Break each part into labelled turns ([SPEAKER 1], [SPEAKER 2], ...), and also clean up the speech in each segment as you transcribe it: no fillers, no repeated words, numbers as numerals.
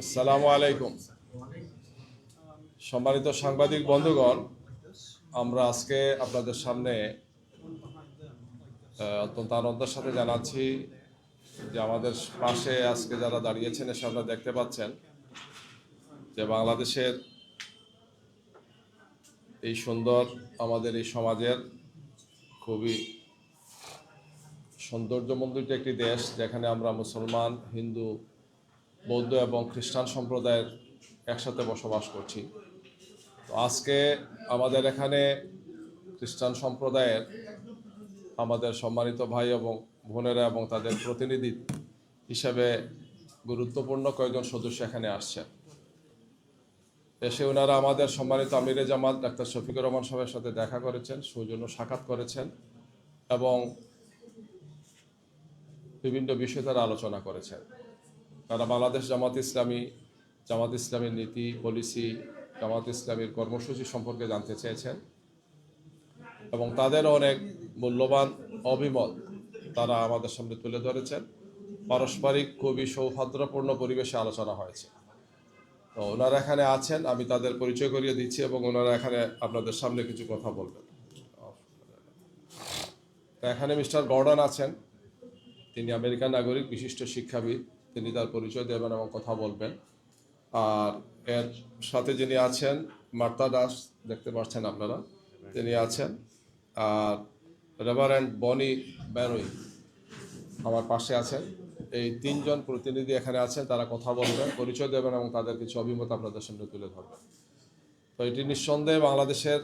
[SPEAKER 1] আসসালামু আলাইকুম। সম্মানিত সাংবাদিক বন্ধুগণ, আমরা আজকে আপনাদের সামনে অত্যন্ত আনন্দের সাথে জানাচ্ছি যে আমাদের পাশে আজকে যারা দাঁড়িয়েছেন এসে আপনারা দেখতে পাচ্ছেন যে বাংলাদেশের এই সুন্দর আমাদের এই সমাজের খুবই সৌন্দর্যমণ্ডিত একটি দেশ, যেখানে আমরা মুসলমান, হিন্দু, বৌদ্ধ এবং খ্রিস্টান সম্প্রদায়ের একসাথে বসবাস করছি। তো আজকে আমাদের এখানে খ্রিস্টান সম্প্রদায়ের আমাদের সম্মানিত ভাই এবং বোনেরা এবং তাদের প্রতিনিধি হিসেবে গুরুত্বপূর্ণ কয়েকজন সদস্য এখানে আসছে। এসে ওনারা আমাদের সম্মানিত আমিরে জামাত ডাক্তার শফিকুর রহমান সাহেবের সাথে দেখা করেছেন, সৌজন্য সাক্ষাৎ করেছেন এবং বিভিন্ন বিষয়ে তারা আলোচনা করেছেন। তারা বাংলাদেশ জামাত ইসলামীর নীতি পলিসি, জামাত ইসলামীর কর্মসূচি সম্পর্কে জানতে চেয়েছেন এবং তাদের অনেক মূল্যবান অভিমত তারা আমাদের সামনে তুলে ধরেছেন। পারস্পরিক খুবই সৌহার্দ্যপূর্ণ পরিবেশে আলোচনা হয়েছে। তো ওনারা এখানে আছেন, আমি তাদের পরিচয় করিয়ে দিচ্ছি এবং ওনারা এখানে আপনাদের সামনে কিছু কথা বলবেন। তো এখানে মিস্টার গর্ডন আছেন, তিনি আমেরিকান নাগরিক, বিশিষ্ট শিক্ষাবিদ। তিনি তার পরিচয় দেবেন এবং কথা বলবেন। আর এর সাথে যিনি আছেন মার্তা দাস, দেখতে পাচ্ছেন আপনারা, তিনি আছেন। আর রেভারেন্ড বনি ব্যারোই আমার পাশে আছেন। এই তিনজন প্রতিনিধি এখানে আছেন, তারা কথা বলবেন, পরিচয় দেবেন এবং তাদের কিছু অভিমত আপনাদের সামনে তুলে ধরবেন। তো এটি নিঃসন্দেহে বাংলাদেশের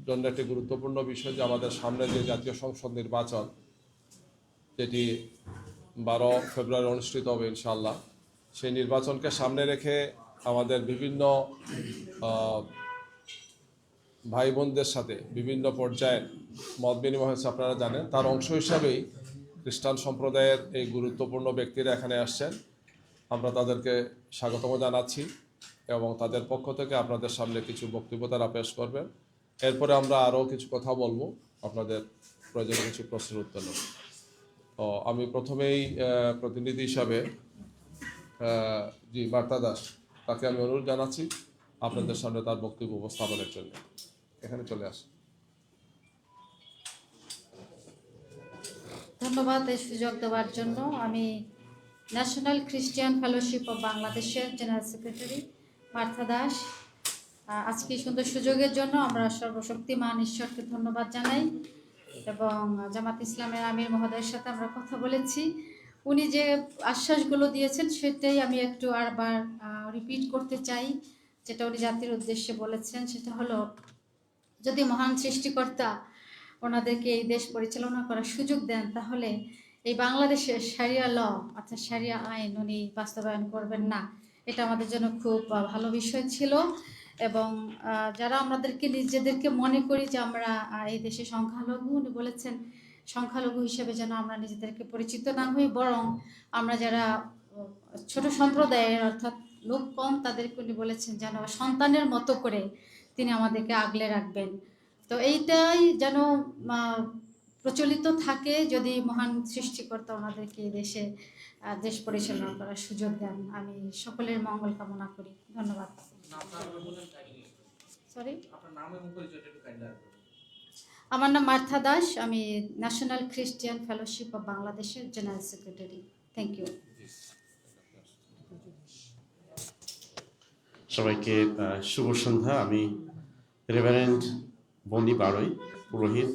[SPEAKER 1] জন্য একটি গুরুত্বপূর্ণ বিষয় যে আমাদের সামনে যে জাতীয় সংসদ নির্বাচন, যেটি 12 ফেব্রুয়ারি অনুষ্ঠিত হবে ইনশাআল্লাহ, সেই নির্বাচনকে সামনে রেখে আমাদের বিভিন্ন ভাই বোনদের সাথে বিভিন্ন পর্যায়ে মত বিনিময় হয়েছে, আপনারা জানেন। তার অংশ হিসাবেই খ্রিস্টান সম্প্রদায়ের এই গুরুত্বপূর্ণ ব্যক্তিরা এখানে আসছেন। আমরা তাদেরকে স্বাগতম জানাচ্ছি এবং তাদের পক্ষ থেকে আপনাদের সামনে কিছু বক্তব্য তারা পেশ করবেন। এরপরে আমরা আরও কিছু কথা বলবো, আপনাদের প্রয়োজনীয় কিছু প্রশ্নের উত্তর নেব। তো আমি প্রথমেই প্রতিনিধি হিসাবে মার্তা দাস, তাকে আমি অনুরোধ জানাচ্ছি আপনাদের সামনে তার বক্তব্য উপস্থাপনের জন্য। এখানে চলে আসুন।
[SPEAKER 2] ধন্যবাদ এই সুযোগ দেওয়ার জন্য। আমি ন্যাশনাল খ্রিস্টিয়ান ফেলোশিপ অব বাংলাদেশের জেনারেল সেক্রেটারি মার্থা দাস। আজকে সুন্দর সুযোগের জন্য আমরা সর্বশক্তিমান ঈশ্বরকে ধন্যবাদ জানাই এবং জামাত ইসলামের আমির মহোদয়ের সাথে আমরা কথা বলেছি। উনি যে আশ্বাসগুলো দিয়েছেন সেটাই আমি একটু আরবার রিপিট করতে চাই। যেটা উনি জাতির উদ্দেশ্যে বলেছেন সেটা হলো, যদি মহান সৃষ্টিকর্তা ওনাদেরকে এই দেশ পরিচালনা করার সুযোগ দেন, তাহলে এই বাংলাদেশের শারিয়া ল অর্থাৎ শারিয়া আইন উনি বাস্তবায়ন করবেন না। এটা আমাদের জন্য খুব ভালো বিষয় ছিল। এবং যারা আমাদেরকে নিজেদেরকে মনে করি যে আমরা এই দেশে সংখ্যালঘু, উনি বলেছেন সংখ্যালঘু হিসেবে যেন আমরা নিজেদেরকে পরিচিত না হই, বরং আমরা যারা ছোট সম্প্রদায়ের অর্থাৎ লোক কম, তাদেরকে উনি বলেছেন যেন সন্তানের মতো করে তিনি আমাদেরকে আগলে রাখবেন। তো এইটাই যেন প্রচলিত থাকে, যদি মহান সৃষ্টিকর্তা ওনাদেরকে দেশে দেশ পরিচালনা করার সুযোগ দেন। আমি সকলের মঙ্গল কামনা করি। ধন্যবাদ। সরি, আমার নাম মার্থা দাস, আমি ন্যাশনাল খ্রিস্টিয়ান ফেলোশিপ অব বাংলাদেশের জেনারেল সেক্রেটারি। Thank you.
[SPEAKER 3] সবাইকে শুভ সন্ধ্যা। আমি রেভারেন্ড বনি বারোই, পুরোহিত,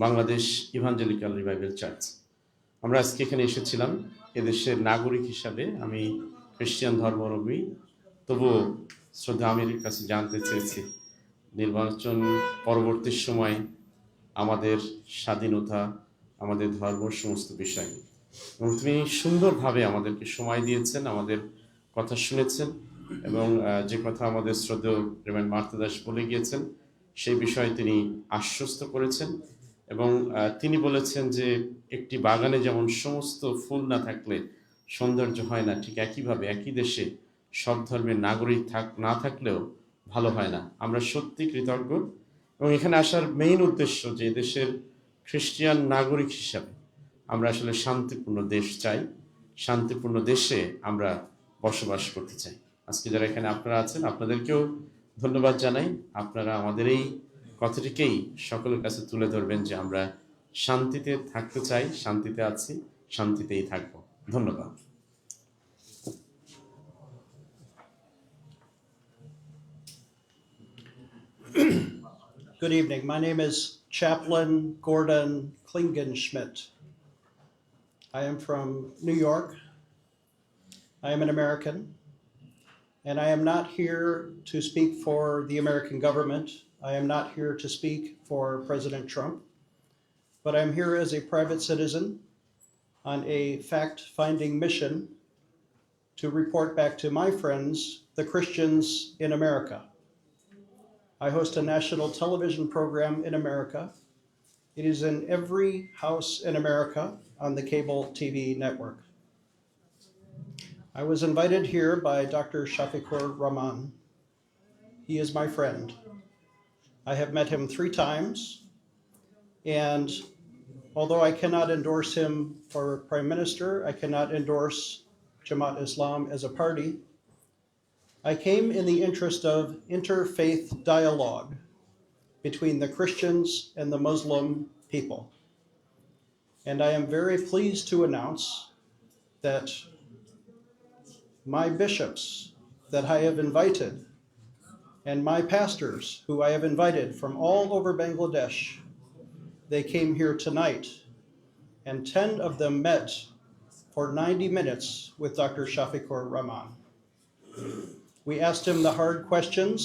[SPEAKER 3] বাংলাদেশ ইভাঞ্জেলিক্যাল রিভাইভাল চার্চ। আমরা আজকে এখানে এসেছিলাম এদেশের নাগরিক হিসাবে। আমি খ্রিস্টান ধর্মাবলম্বী, তবুও শ্রদ্ধা আমিরের কাছে জানতে চেয়েছি নির্বাচন পরবর্তী সময় আমাদের স্বাধীনতা, আমাদের ধর্ম, সমস্ত বিষয়। এবং তিনি সুন্দরভাবে আমাদেরকে সময় দিয়েছেন, আমাদের কথা শুনেছেন এবং যে কথা আমাদের শ্রদ্ধেয় রেভারেন্ড মার্থা দাস বলে গিয়েছেন সেই বিষয়ে তিনি আশ্বস্ত করেছেন। এবং তিনি বলেছেন যে একটি বাগানে যেমন সমস্ত ফুল না থাকলে সৌন্দর্য হয় না, ঠিক একইভাবে একই দেশে সব ধর্মের নাগরিক না থাকলেও ভালো হয় না। আমরা সত্যি কৃতজ্ঞ এবং এখানে আসার মেইন উদ্দেশ্য যে দেশের খ্রিস্টিয়ান নাগরিক হিসাবে আমরা আসলে শান্তিপূর্ণ দেশ চাই। শান্তিপূর্ণ দেশে আমরা বসবাস করতে চাই। আজকে যারা এখানে আপনারা আছেন আপনাদেরকেও ধন্যবাদ জানাই। আপনারা আমাদের এই কথাটিকেই সকলের কাছে তুলে ধরবেন যে আমরা শান্তিতে থাকতে চাই, শান্তিতে আছি, শান্তিতেই থাকব। ধন্যবাদ।
[SPEAKER 4] Good evening. My name is Chaplain Gordon Klingenschmidt. I am from New York. I am an American, and I am not here to speak for the American government. I am not here to speak for President Trump, but I'm here as a private citizen on a fact-finding mission to report back to my friends, the Christians in America. I host a national television program in America. It is in every house in America on the cable TV network. I was invited here by Dr. Shafiqur Rahman. He is my friend. I have met him 3 times, and although I cannot endorse him for Prime Minister, I cannot endorse Jamaat Islam as a party. I came in the interest of interfaith dialogue between the Christians and the Muslim people. And I am very pleased to announce that my bishops that I have invited and my pastors who I have invited from all over Bangladesh, they came here tonight, and 10 of them met for 90 minutes with Dr. Shafiqur Rahman. We asked him the hard questions,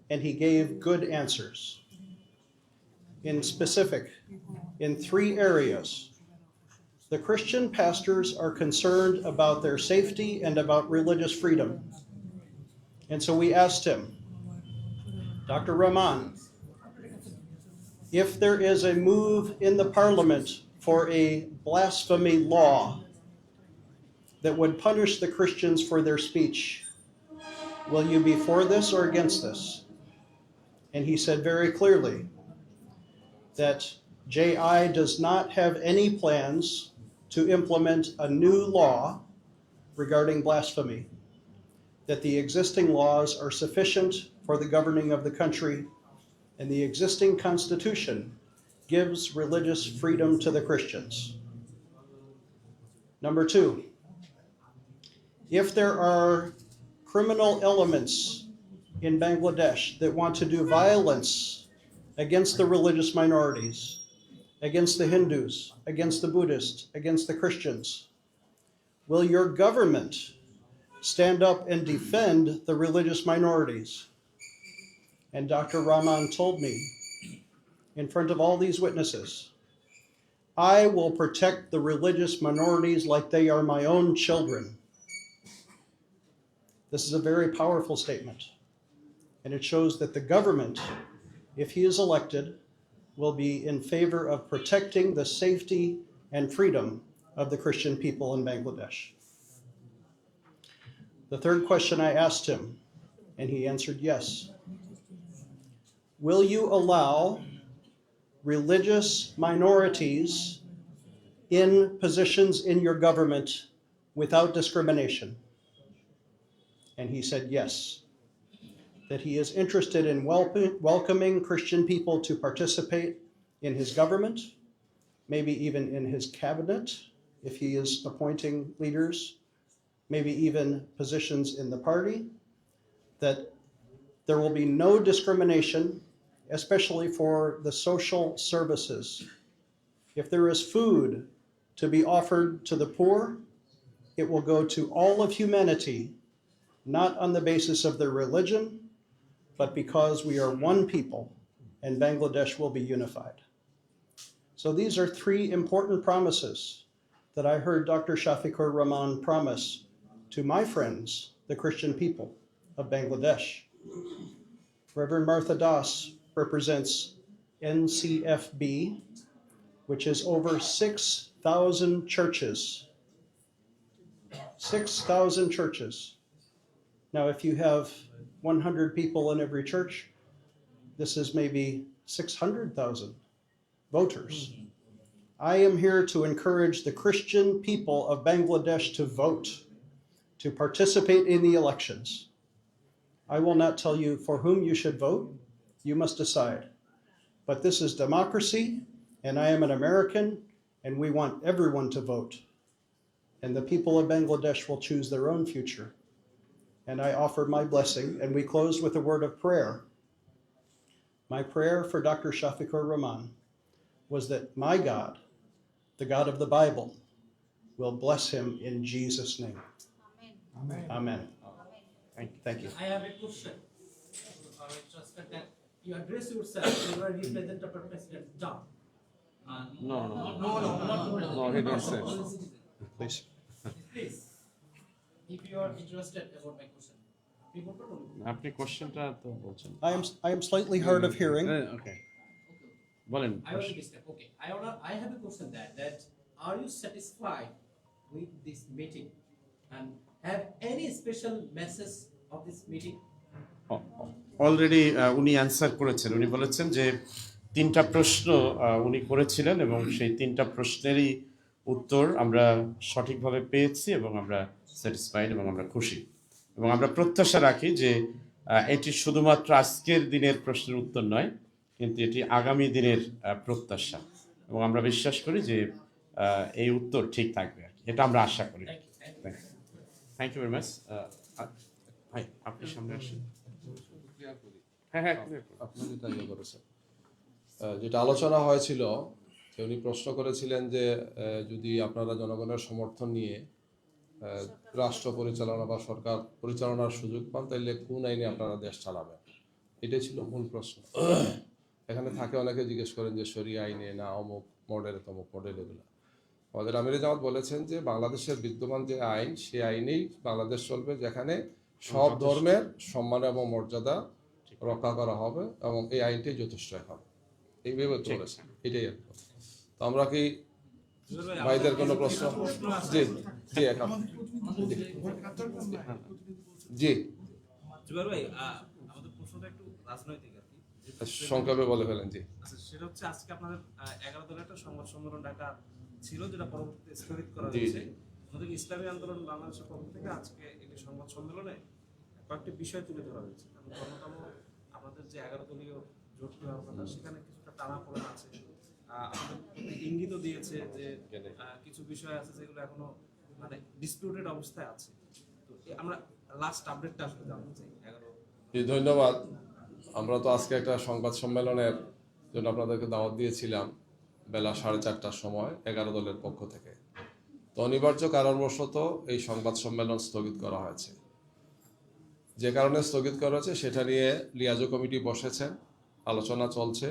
[SPEAKER 4] and he gave good answers. In specific, in 3 areas, the Christian pastors are concerned about their safety and about religious freedom. And so we asked him, Dr. Rahman, if there is a move in the parliament for a blasphemy law that would punish the Christians for their speech, will you be for this or against this? And he said very clearly that JI does not have any plans to implement a new law regarding blasphemy, that the existing laws are sufficient for the governing of the country, and the existing constitution gives religious freedom to the Christians. Number 2, if there are criminal elements in Bangladesh that want to do violence against the religious minorities, against the Hindus, against the Buddhists, against the Christians, will your government stand up and defend the religious minorities? And Dr. Rahman told me in front of all these witnesses, I will protect the religious minorities like they are my own children. This is a very powerful statement, and it shows that the government, if he is elected, will be in favor of protecting the safety and freedom of the Christian people in Bangladesh. The third question I asked him, and he answered yes. Will you allow religious minorities in positions in your government without discrimination? And he said yes, that he is interested in welcoming Christian people to participate in his government, maybe even in his cabinet, if he is appointing leaders, maybe even positions in the party, that there will be no discrimination, especially for the social services. If there is food to be offered to the poor, it will go to all of humanity, not on the basis of their religion, but because we are one people and Bangladesh will be unified. So these are 3 important promises that I heard Dr. Shafiqur Rahman promise to my friends, the Christian people of Bangladesh. Reverend Martha Das represents NCFB, which is over 6,000 churches. 6,000 churches. Now, if you have 100 people in every church, this is maybe 600,000 voters. I am here to encourage the Christian people of Bangladesh to vote. to participate in the elections. I will not tell you for whom you should vote. You must decide. But this is democracy, and I am an American, and we want everyone to vote. And the people of Bangladesh will choose their own future. And I offer my blessing, and we close with a word of prayer. My prayer for Dr. Shafiqur Rahman was that my God, the God of the Bible, will bless him in Jesus' name.
[SPEAKER 2] Amen.
[SPEAKER 4] Amen. Thank you.
[SPEAKER 5] I have a question. I'm interested that you address yourself. You are representative of President Trump.
[SPEAKER 3] No,
[SPEAKER 5] No,
[SPEAKER 3] he didn't say.
[SPEAKER 4] Please.
[SPEAKER 5] Please, if you are interested about my question, people don't know.
[SPEAKER 3] আপনি কোশ্চেনটা তো বলছেন
[SPEAKER 4] I am slightly hard of hearing.
[SPEAKER 3] ওকে বলেন
[SPEAKER 5] I will discuss. Okay, I have a question that are you satisfied with this meeting and have any special message of this meeting?
[SPEAKER 3] Already উনি answer করেছেন। উনি বলেছেন যে 3টা প্রশ্ন উনি করেছিলেন এবং সেই 3টা প্রশ্নেরই উত্তর আমরা সঠিকভাবে পেয়েছি এবং আমরা স্যাটিসফাইড এবং আমরা খুশি এবং আমরা প্রত্যাশা রাখি যে এটি শুধুমাত্র আজকের দিনের প্রশ্নের উত্তর নয়, কিন্তু এটি আগামী দিনের প্রত্যাশা এবং আমরা বিশ্বাস করি যে এই উত্তর ঠিক থাকবে আর কি। এটা আমরা আশা করি। Thank you very much. ভাই আপনি সামনে আসেন। হ্যাঁ
[SPEAKER 1] আপনি যেটা ইয়ে করেছেন, যেটা আলোচনা হয়েছিল যে উনি প্রশ্ন করেছিলেন যে যদি আপনারা জনগণের সমর্থন নিয়ে রাষ্ট্র পরিচালনা বা সরকার পরিচালনার সুযোগ পান তাহলে কোন আইনে আপনারা দেশ চালাবেন, এটাই ছিল মূল প্রশ্ন। এখানে থাকে অনেকে জিজ্ঞেস করেন যে শরিয়া আইনে না অমুক মডেল তমুক মডেল, এগুলো আমাদের আমিরে জামাত বলেছেন যে বাংলাদেশের বিদ্যমান যে আইন সেই আইনেই বাংলাদেশ চলবে, যেখানে সব ধর্মের সম্মান এবং মর্যাদা রক্ষা করা হবে এবং এই আইনটাই যথেষ্ট হবে, এইভাবে বলেছেন। এটাই আর কি। তো আমরা কি ভাইদের কোনো প্রশ্ন? জি জি জি
[SPEAKER 6] জুবাইর ভাই, আমাদের প্রশ্নটা একটু রাজনৈতিক আর কি।
[SPEAKER 1] সংক্ষেপে বলে ফেলেন। জি,
[SPEAKER 6] আচ্ছা, সেটা হচ্ছে আজকে আপনাদের 11 দলের একটা সংবাদ সম্মেলন ডাকা ছিল, যেটা পরবর্তীতে স্থগিত করা হয়েছে। আমাদের ইসলামী আন্দোলন বাংলাদেশের পক্ষ থেকে আজকে এই সংবাদ সম্মেলনে কয়েকটি বিষয় তুলে ধরা হয়েছে। অন্যতম আপনাদের যে 11 দলীয় জোট কথা, সেখানে কিছুটা টানাপোড়েন আছে। আমাদের ইঙ্গিতও দিয়েছে যে কিছু বিষয় আছে যেগুলো এখনো মানে ডিসপিউটেড অবস্থায় আছে। তো আমরা লাস্ট আপডেটটা আসলে জানতে চাই।
[SPEAKER 1] 11 ধন্যবাদ। আমরা তো আজকে একটা সংবাদ সম্মেলনের জন্য আপনাদেরকে দাওয়াত দিয়েছিলাম বেলা 4:30টার সময় 11 দলের পক্ষ থেকে। তো অনিবার্য কারণবশত এই সংবাদ সম্মেলন স্থগিত করা হয়েছে। যে কারণে স্থগিত করা হয়েছে সেটা নিয়ে লিয়াজো কমিটি বসেছেন, আলোচনা চলছে।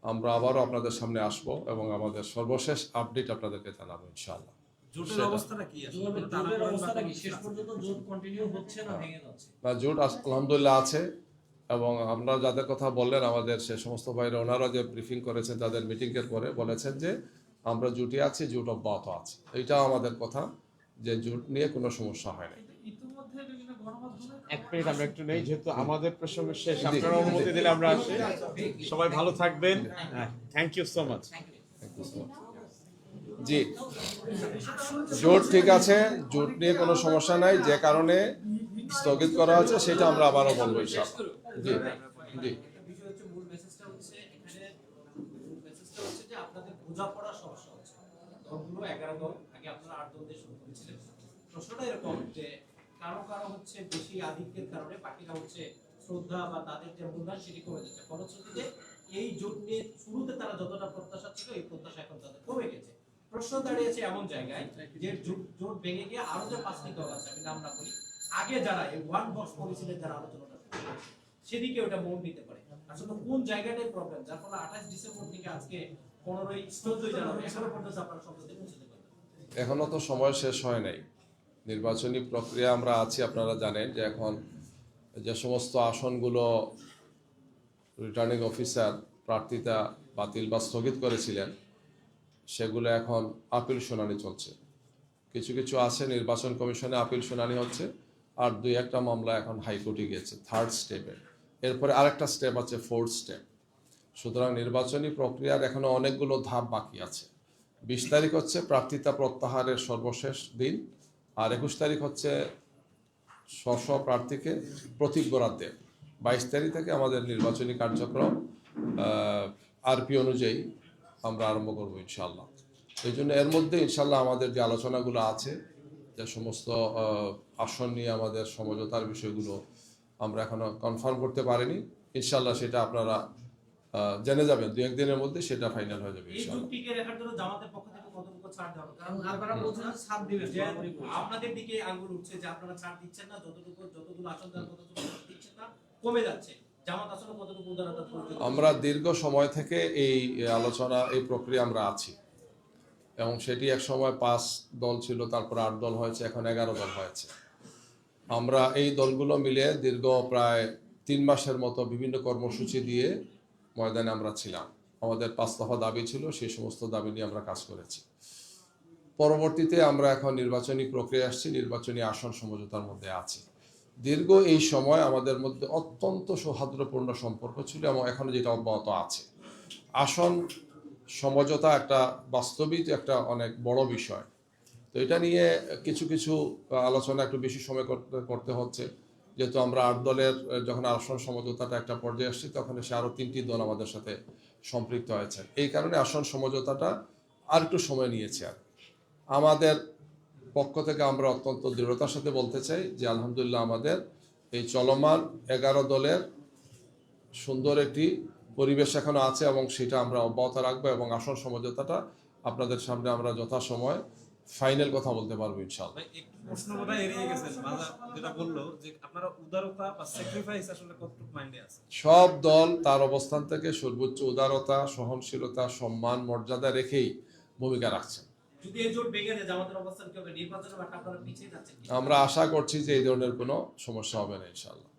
[SPEAKER 1] আমরা আবারও আপনাদের সামনে আসব এবং আমাদের সর্বশেষ আপডেট আপনাদেরকে জানাবো ইনশাআল্লাহ।
[SPEAKER 6] জোটের অবস্থাটা কি?
[SPEAKER 5] জোটের অবস্থাটা কি? শেষ পর্যন্ত জোট কন্টিনিউ হচ্ছে না ভেঙে যাচ্ছে?
[SPEAKER 1] না, জোট আলহামদুলিল্লাহ আছে এবং আমরা যাদের কথা বললেন আমাদের সে সমস্ত ভাইরা ওনারা যে ব্রিফিং করেছেন তাদের মিটিংয়ের পরে বলেছেন যে আমরা জোটে আছি, জোট অব্যাহত আছে। এইটাও আমাদের কথা যে জোট নিয়ে কোনো সমস্যা হয় না।
[SPEAKER 5] ইতিমধ্যে বিভিন্ন গণমাধ্যমে
[SPEAKER 3] এক মিনিট আমরা একটু নেই, যেহেতু আমাদের প্রসঙ্গ শেষ, আপনারা অনুমতি দিলে আমরা আসি। সবাই ভালো থাকবেন। Thank you so much.
[SPEAKER 1] জি, জোট ঠিক আছে, জোট নিয়ে কোনো সমস্যা নাই। যে কারণে স্থগিত করা হচ্ছে সেটা আমরা আবারও বলবো ইনশাআল্লাহ। জি জি
[SPEAKER 5] বিষয় হচ্ছে মূল মেসেজটা হচ্ছে এখানে মূল মেসেজটা হচ্ছে যে আপনাদের বোঝাপড়ার সমস্যা হচ্ছে। দলগুলো 11 দল, আগে আপনারা 8 দল দিয়ে শুরু করেছিলেন। প্রশ্নটা এরকম যে কারো কারো হচ্ছে বেশি আধিক্যের কারণে বাকিরা হচ্ছে শ্রদ্ধা বা তাদের যে মূল্যায়ন সেটি কমে যাচ্ছে। ফলশ্রুতিতে এই জোট নিয়ে শুরুতে তারা যতটা প্রত্যাশা ছিল এই প্রত্যাশা এখন তাদের কমে গেছে। প্রশ্ন দাঁড়িয়েছে এমন জায়গায় যে জোট ভেঙে গিয়ে আরো যে 5টি দল আছে, আমি নাম না বলি, আগে যারা এই ওয়ান বক্স পলিসিতে যারা আলোচনাটা সেদিকে ওটা মন দিতে পারে। আসলে কোন জায়গাটাই প্রবলেম, যার ফলে 28 ডিসেম্বর থেকে আজকে 15 জানুয়ারি এখনো পর্যন্ত আপনারা সংসদে পৌঁছতে পারবেন?
[SPEAKER 1] এখনো তো সময় শেষ হয় নাই, নির্বাচনী প্রক্রিয়া আমরা আছি। আপনারা জানেন যে এখন যে সমস্ত আসনগুলো রিটার্নিং অফিসার প্রার্থিতা বাতিল বা স্থগিত করেছিলেন সেগুলো এখন আপিল শুনানি চলছে। কিছু কিছু আছে নির্বাচন কমিশনে আপিল শুনানি হচ্ছে, আর 2-1টা মামলা এখন হাইকোর্টে গিয়েছে 3rd স্টেপে। এরপরে আরেকটা স্টেপ আছে 4th স্টেপ। সুতরাং নির্বাচনী প্রক্রিয়ার এখনো অনেকগুলো ধাপ বাকি আছে। 20 তারিখ হচ্ছে প্রার্থিতা প্রত্যাহারের সর্বশেষ দিন, আর 21 তারিখ হচ্ছে স্ব প্রার্থীকে প্রতীক বরাদ্দে 22 তারিখ থেকে আমাদের নির্বাচনী কার্যক্রম আরপি অনুযায়ী আমরা আরম্ভ করবো ইনশাল্লাহ। এই জন্য এর মধ্যে ইনশাল্লাহ আমাদের যে আলোচনাগুলো আছে, যে সমস্ত আসন নিয়ে আমাদের সমঝোতার বিষয়গুলো আমরা এখনো কনফার্ম করতে পারিনি, ইনশাল্লাহ সেটা আপনারা জেনে যাবেন 2-1 দিনের মধ্যে, সেটা ফাইনাল হয়ে যাবে
[SPEAKER 5] এই
[SPEAKER 1] ইনশাল্লাহ।
[SPEAKER 5] যুক্তিকে রেখার জন্য জামাতের পক্ষ থেকে কতটুকু ছাড় দেওয়া হবে? কারণ আপনারা বলছেন ছাড় দিবেন, যে আপনাদের দিকে আঙ্গুল উঠছে যে আপনারা ছাড় দিচ্ছেন না, যতগুলো আসন দেওয়ার কথা ছিল দিচ্ছেন না, কমে যাচ্ছে। জামাত আসলে কতটুকু উদারতা প্রয়োজন?
[SPEAKER 1] আমরা দীর্ঘ সময় থেকে এই আলোচনা, এই প্রক্রিয়া আমরা আছি, এবং সেটি এক সময় 5 দল ছিল, তারপর 8 দল হয়েছে, এখন 11 দল হয়েছে। আমরা এই দলগুলো মিলে দীর্ঘ প্রায় 3 মাসের মতো বিভিন্ন কর্মসূচি দিয়ে ময়দানে আমরা ছিলাম। আমাদের 5 দফা দাবি ছিল, সেই সমস্ত দাবি নিয়ে আমরা কাজ করেছি। পরবর্তীতে আমরা এখন নির্বাচনী প্রক্রিয়া আসছি, নির্বাচনী আসন সমঝোতার মধ্যে আছি। দীর্ঘ এই সময় আমাদের মধ্যে অত্যন্ত সৌহার্দ্যপূর্ণ সম্পর্ক ছিল, এবং এখনো যেটা অব্যাহত আছে। আসন সমঝোতা একটা বাস্তবিক একটা অনেক বড় বিষয়, তো এটা নিয়ে কিছু কিছু আলোচনা একটু বেশি সময় করতে হচ্ছে, যেহেতু আমরা 8 দলের যখন আসন সমঝোতাটা একটা পর্যায়ে আসছি, তখন এসে আরও 3টি দল আমাদের সাথে সম্পৃক্ত হয়েছে। এই কারণে আসন সমঝোতাটা আর একটু সময় নিয়েছে। আর আমাদের পক্ষ থেকে আমরা অত্যন্ত দৃঢ়তার সাথে বলতে চাই যে আলহামদুলিল্লাহ আমাদের এই চলমান 11 দলের সুন্দর একটি পরিবেশ এখনো আছে, এবং সেটা আমরা অব্যাহত রাখবো, এবং আসন সমঝোতাটা আপনাদের সামনে আমরা যথাসময় ফাইনাল কথা বলতে পারবো ইনশাআল্লাহ।
[SPEAKER 6] ভাই, একটু প্রশ্ন বোধহয় এড়িয়ে গেছেন। মাঝা যেটা বললো যে আপনারা উদারতা বা স্যাক্রিফাইস আসলে কতটুকু মাইন্ডে আছে?
[SPEAKER 1] সব দল তার অবস্থান থেকে সর্বোচ্চ উদারতা, সহনশীলতা, সম্মান, মর্যাদা রেখেই ভূমিকা রাখছে।
[SPEAKER 5] যদি এই জোট ভেঙে যায় জামাতের অবস্থান কি হবে? নির্বাচনের মাঠে আপনারা পিছিয়ে যাচ্ছেন কি?
[SPEAKER 1] আমরা আশা করছি যে এই ধরনের কোনো সমস্যা হবে না ইনশাআল্লাহ।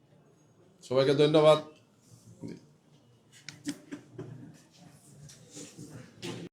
[SPEAKER 1] সবাইকে ধন্যবাদ।